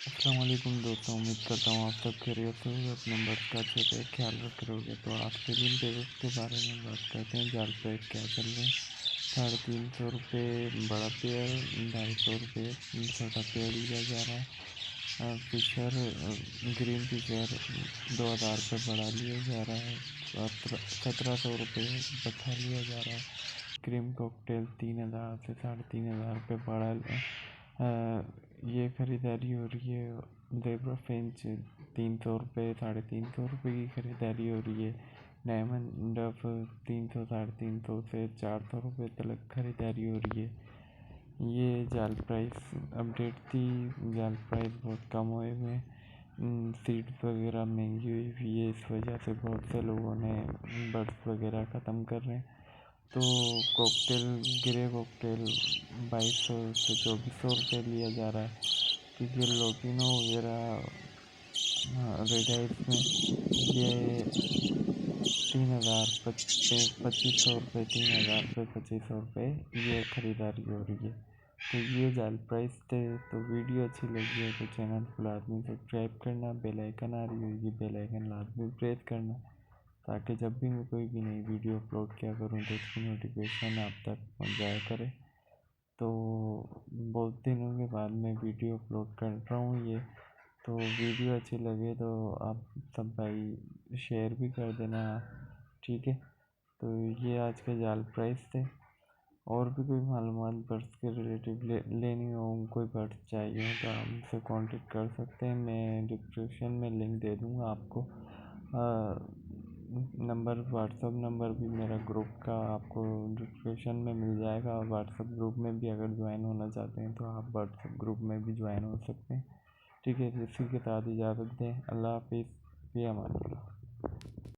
अस्सलाम वालेकुम दोस्तों, उम्मीद करता हूँ आप सब खैरियत से होंगे, अपने बर्ड्स का अच्छे से ख्याल रख रहे होगे। तो आज के दिन पेड़ों के बारे में बात करते हैं। जाल प्राइस क्या चल रहे हैं। 350 रुपये बड़ा पेड़, 250 रुपये छोटा पेड़ लिया जा रहा है। फिशर ग्रीन फिशर 2000 रुपये बड़ा लिया जा रहा है। 1700 रुपये बथा लिया जा रहा है। क्रीम कॉकटेल 3000 से 3500 रुपये बड़ा ये खरीदारी हो रही है। ज़ेबरा फिंच 300 रुपये 350 रुपये की खरीदारी हो रही है। डायमंड डफ 300 350 से 400 रुपये तक खरीदारी हो रही है। ये जाल प्राइस अपडेट थी। जाल प्राइस बहुत कम हुए हुए, सीड्स वगैरह महंगी हुई हुई है, इस वजह से बहुत से लोगों ने बर्ड्स वगैरह ख़त्म कर रहे हैं। तो कॉकटेल ग्रे कॉकटेल 2200 से 2400 रुपये लिया जा रहा है, क्योंकि लोटिनो वगैरह रेड आइस में ये 2500 रुपये 3000 रुपये 2500 रुपये ये खरीदारी हो रही है। तो ये जाल प्राइस थे। तो वीडियो अच्छी लगी है तो चैनल को लाजमी सब्सक्राइब करना, बेल आइकन आ रही होगी, बेल आइकन लाजमी प्रेस करना, ताकि जब भी मैं कोई भी नई वीडियो अपलोड किया करूँ तो उसकी नोटिफिकेशन आप तक पहुँच जाया करे। तो बहुत दिनों के बाद मैं वीडियो अपलोड कर रहा हूँ ये। तो वीडियो अच्छी लगे तो आप सब भाई शेयर भी कर देना, ठीक है। तो ये आज के जाल प्राइस थे। और भी कोई मालूमात बर्ड्स के रिलेटिव लेनी हो, कोई बर्ड्स चाहिए तो आप मुझसे कांटेक्ट कर सकते हैं। मैं डिस्क्रिप्शन में लिंक दे दूँगा आपको। नंबर व्हाट्सअप नंबर भी मेरा ग्रुप का आपको डिस्क्रिप्शन में मिल जाएगा। व्हाट्सअप ग्रुप में भी अगर ज्वाइन होना चाहते हैं तो आप व्हाट्सअप ग्रुप में भी ज्वाइन हो सकते हैं, ठीक है। इसी के साथ इजाज़त दें। अल्लाह हाफिज़, फ़ी अमान अल्लाह।